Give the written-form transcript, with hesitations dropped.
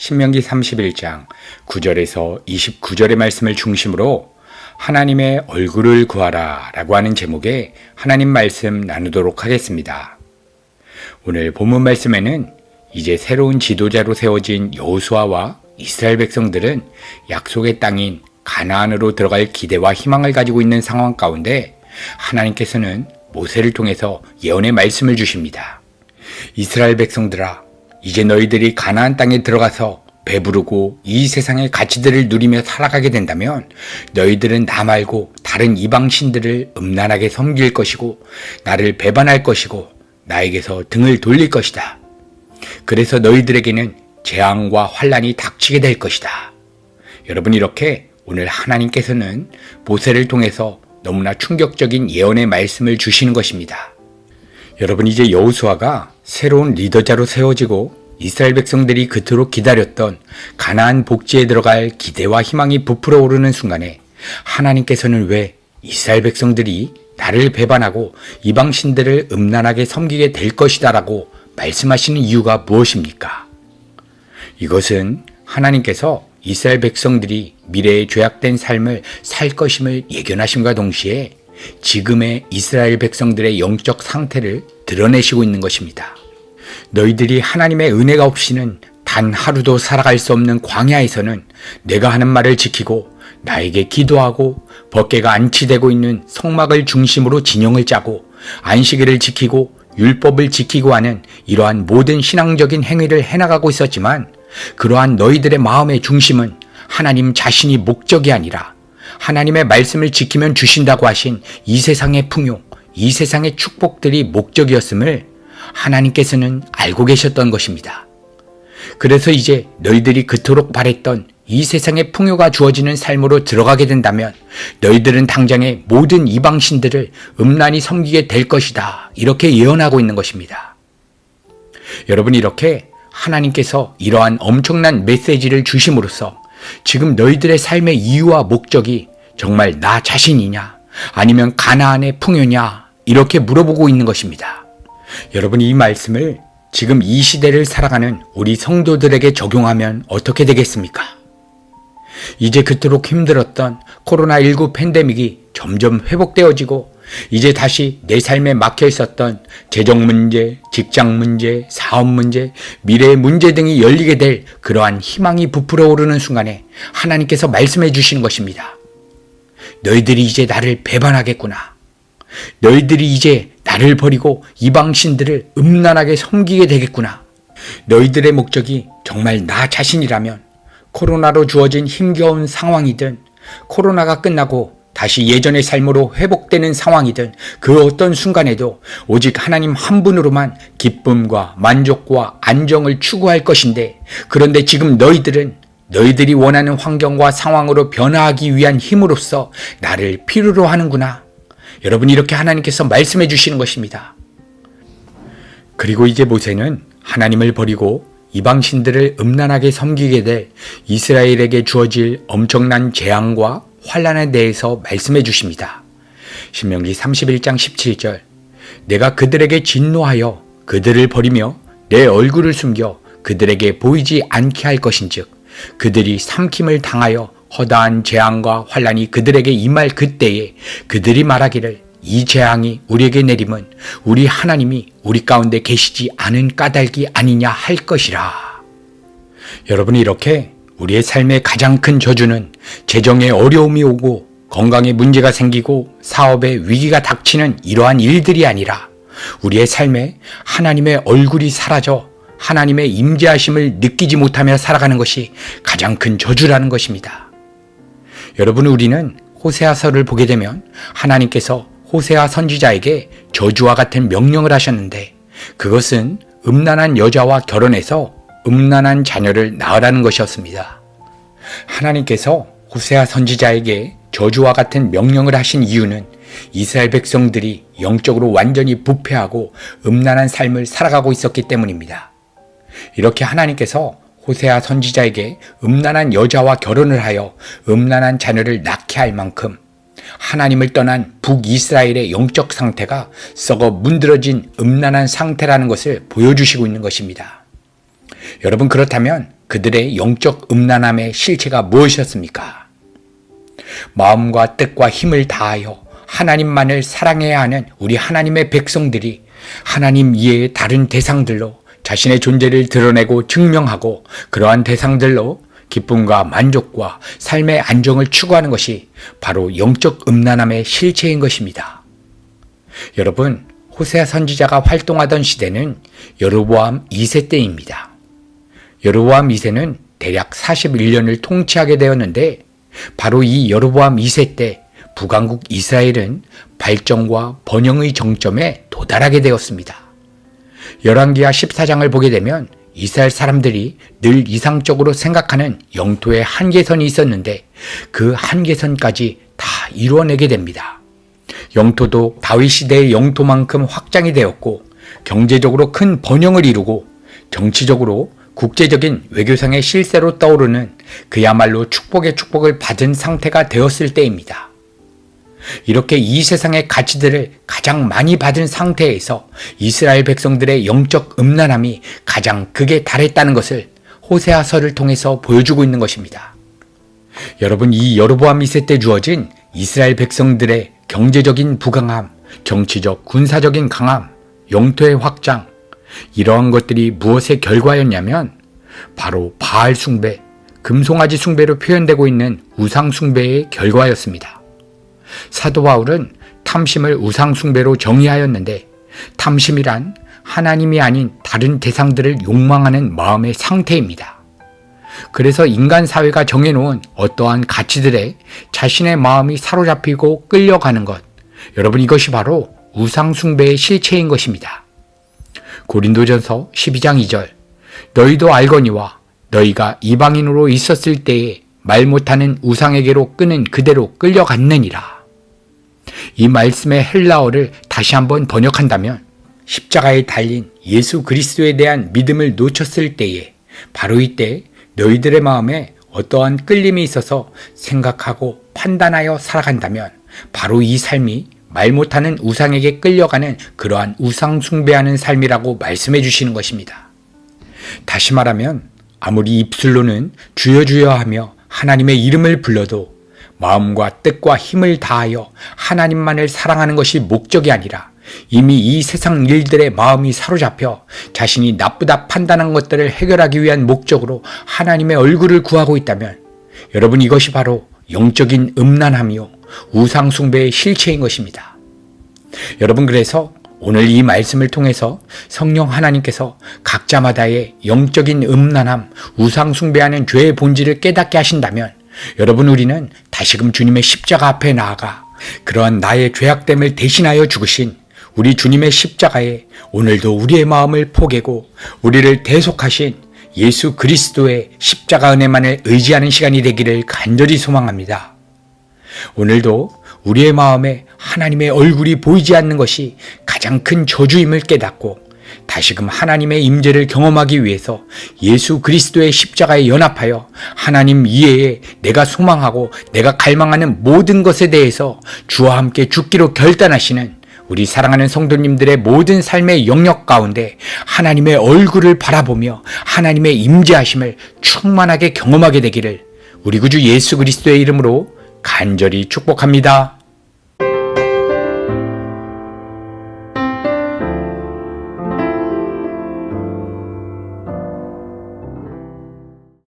신명기 31장 9절에서 29절의 말씀을 중심으로 하나님의 얼굴을 구하라 라고 하는 제목의 하나님 말씀 나누도록 하겠습니다. 오늘 본문 말씀에는 이제 새로운 지도자로 세워진 여호수아와 이스라엘 백성들은 약속의 땅인 가나안으로 들어갈 기대와 희망을 가지고 있는 상황 가운데 하나님께서는 모세를 통해서 예언의 말씀을 주십니다. 이스라엘 백성들아, 이제 너희들이 가나안 땅에 들어가서 배부르고 이 세상의 가치들을 누리며 살아가게 된다면 너희들은 나 말고 다른 이방 신들을 음란하게 섬길 것이고 나를 배반할 것이고 나에게서 등을 돌릴 것이다. 그래서 너희들에게는 재앙과 환란이 닥치게 될 것이다. 여러분, 이렇게 오늘 하나님께서는 모세를 통해서 너무나 충격적인 예언의 말씀을 주시는 것입니다. 여러분, 이제 여호수아가 새로운 리더자로 세워지고 이스라엘 백성들이 그토록 기다렸던 가나안 복지에 들어갈 기대와 희망이 부풀어 오르는 순간에 하나님께서는 왜 이스라엘 백성들이 나를 배반하고 이방 신들을 음란하게 섬기게 될 것이다 라고 말씀하시는 이유가 무엇입니까? 이것은 하나님께서 이스라엘 백성들이 미래의 죄악된 삶을 살 것임을 예견하심과 동시에 지금의 이스라엘 백성들의 영적 상태를 드러내시고 있는 것입니다. 너희들이 하나님의 은혜가 없이는 단 하루도 살아갈 수 없는 광야에서는 내가 하는 말을 지키고 나에게 기도하고 법궤가 안치되고 있는 성막을 중심으로 진영을 짜고 안식일을 지키고 율법을 지키고 하는 이러한 모든 신앙적인 행위를 해나가고 있었지만 그러한 너희들의 마음의 중심은 하나님 자신이 목적이 아니라 하나님의 말씀을 지키면 주신다고 하신 이 세상의 풍요, 이 세상의 축복들이 목적이었음을 하나님께서는 알고 계셨던 것입니다. 그래서 이제 너희들이 그토록 바랬던 이 세상의 풍요가 주어지는 삶으로 들어가게 된다면 너희들은 당장에 모든 이방신들을 음란히 섬기게 될 것이다. 이렇게 예언하고 있는 것입니다. 여러분, 이렇게 하나님께서 이러한 엄청난 메시지를 주심으로써 지금 너희들의 삶의 이유와 목적이 정말 나 자신이냐 아니면 가나안의 풍요냐 이렇게 물어보고 있는 것입니다. 여러분, 이 말씀을 지금 이 시대를 살아가는 우리 성도들에게 적용하면 어떻게 되겠습니까? 이제 그토록 힘들었던 코로나19 팬데믹이 점점 회복되어지고 이제 다시 내 삶에 막혀 있었던 재정 문제, 직장 문제, 사업 문제, 미래의 문제 등이 열리게 될 그러한 희망이 부풀어 오르는 순간에 하나님께서 말씀해 주시는 것입니다. 너희들이 이제 나를 배반하겠구나. 너희들이 이제 나를 버리고 이방신들을 음란하게 섬기게 되겠구나. 너희들의 목적이 정말 나 자신이라면 코로나로 주어진 힘겨운 상황이든 코로나가 끝나고 다시 예전의 삶으로 회복되는 상황이든 그 어떤 순간에도 오직 하나님 한 분으로만 기쁨과 만족과 안정을 추구할 것인데, 그런데 지금 너희들이 원하는 환경과 상황으로 변화하기 위한 힘으로써 나를 필요로 하는구나. 여러분, 이렇게 하나님께서 말씀해 주시는 것입니다. 그리고 이제 모세는 하나님을 버리고 이방신들을 음란하게 섬기게 될 이스라엘에게 주어질 엄청난 재앙과 환란에 대해서 말씀해 주십니다. 신명기 31장 17절, 내가 그들에게 진노하여 그들을 버리며 내 얼굴을 숨겨 그들에게 보이지 않게 할 것인즉 그들이 삼킴을 당하여 허다한 재앙과 환란이 그들에게 임할 그때에 그들이 말하기를 이 재앙이 우리에게 내림은 우리 하나님이 우리 가운데 계시지 않은 까닭이 아니냐 할 것이라. 여러분, 이렇게 우리의 삶의 가장 큰 저주는 재정에 어려움이 오고 건강에 문제가 생기고 사업에 위기가 닥치는 이러한 일들이 아니라 우리의 삶에 하나님의 얼굴이 사라져 하나님의 임재하심을 느끼지 못하며 살아가는 것이 가장 큰 저주라는 것입니다. 여러분, 우리는 호세아서를 보게 되면 하나님께서 호세아 선지자에게 저주와 같은 명령을 하셨는데 그것은 음란한 여자와 결혼해서 음란한 자녀를 낳으라는 것이었습니다. 하나님께서 호세아 선지자에게 저주와 같은 명령을 하신 이유는 이스라엘 백성들이 영적으로 완전히 부패하고 음란한 삶을 살아가고 있었기 때문입니다. 이렇게 하나님께서 호세아 선지자에게 음란한 여자와 결혼을 하여 음란한 자녀를 낳게 할 만큼 하나님을 떠난 북이스라엘의 영적 상태가 썩어 문드러진 음란한 상태라는 것을 보여주시고 있는 것입니다. 여러분, 그렇다면 그들의 영적 음란함의 실체가 무엇이었습니까? 마음과 뜻과 힘을 다하여 하나님만을 사랑해야 하는 우리 하나님의 백성들이 하나님 이외의 다른 대상들로 자신의 존재를 드러내고 증명하고 그러한 대상들로 기쁨과 만족과 삶의 안정을 추구하는 것이 바로 영적 음란함의 실체인 것입니다. 여러분, 호세아 선지자가 활동하던 시대는 여로보암 2세 때입니다. 여로보암 2세는 대략 41년을 통치하게 되었는데 바로 이 여로보암 2세 때 북왕국 이스라엘은 발전과 번영의 정점에 도달하게 되었습니다. 열왕기하 14장을 보게 되면 이스라엘 사람들이 늘 이상적으로 생각하는 영토의 한계선이 있었는데 그 한계선까지 다 이루어내게 됩니다. 영토도 다윗 시대의 영토만큼 확장이 되었고 경제적으로 큰 번영을 이루고 정치적으로 국제적인 외교상의 실세로 떠오르는 그야말로 축복의 축복을 받은 상태가 되었을 때입니다. 이렇게 이 세상의 가치들을 가장 많이 받은 상태에서 이스라엘 백성들의 영적 음란함이 가장 극에 달했다는 것을 호세아서를 통해서 보여주고 있는 것입니다. 여러분, 이 여로보암 2세 때 주어진 이스라엘 백성들의 경제적인 부강함, 정치적, 군사적인 강함, 영토의 확장, 이러한 것들이 무엇의 결과였냐면 바로 바알 숭배, 금송아지 숭배로 표현되고 있는 우상 숭배의 결과였습니다. 사도 바울은 탐심을 우상 숭배로 정의하였는데 탐심이란 하나님이 아닌 다른 대상들을 욕망하는 마음의 상태입니다. 그래서 인간 사회가 정해놓은 어떠한 가치들에 자신의 마음이 사로잡히고 끌려가는 것, 여러분, 이것이 바로 우상 숭배의 실체인 것입니다. 고린도전서 12장 2절, 너희도 알거니와 너희가 이방인으로 있었을 때에 말 못하는 우상에게로 끄는 그대로 끌려갔느니라. 이 말씀의 헬라어를 다시 한번 번역한다면 십자가에 달린 예수 그리스도에 대한 믿음을 놓쳤을 때에 바로 이때 너희들의 마음에 어떠한 끌림이 있어서 생각하고 판단하여 살아간다면 바로 이 삶이 말 못하는 우상에게 끌려가는 그러한 우상 숭배하는 삶이라고 말씀해 주시는 것입니다. 다시 말하면 아무리 입술로는 주여 주여 하며 하나님의 이름을 불러도 마음과 뜻과 힘을 다하여 하나님만을 사랑하는 것이 목적이 아니라 이미 이 세상 일들의 마음이 사로잡혀 자신이 나쁘다 판단한 것들을 해결하기 위한 목적으로 하나님의 얼굴을 구하고 있다면 여러분, 이것이 바로 영적인 음란함이요 우상 숭배의 실체인 것입니다. 여러분, 그래서 오늘 이 말씀을 통해서 성령 하나님께서 각자마다의 영적인 음란함, 우상 숭배하는 죄의 본질을 깨닫게 하신다면 여러분, 우리는 다시금 주님의 십자가 앞에 나아가 그러한 나의 죄악됨을 대신하여 죽으신 우리 주님의 십자가에 오늘도 우리의 마음을 포개고 우리를 대속하신 예수 그리스도의 십자가 은혜만을 의지하는 시간이 되기를 간절히 소망합니다. 오늘도 우리의 마음에 하나님의 얼굴이 보이지 않는 것이 가장 큰 저주임을 깨닫고 다시금 하나님의 임재를 경험하기 위해서 예수 그리스도의 십자가에 연합하여 하나님 이외에 내가 소망하고 내가 갈망하는 모든 것에 대해서 주와 함께 죽기로 결단하시는 우리 사랑하는 성도님들의 모든 삶의 영역 가운데 하나님의 얼굴을 바라보며 하나님의 임재하심을 충만하게 경험하게 되기를 우리 구주 예수 그리스도의 이름으로 간절히 축복합니다.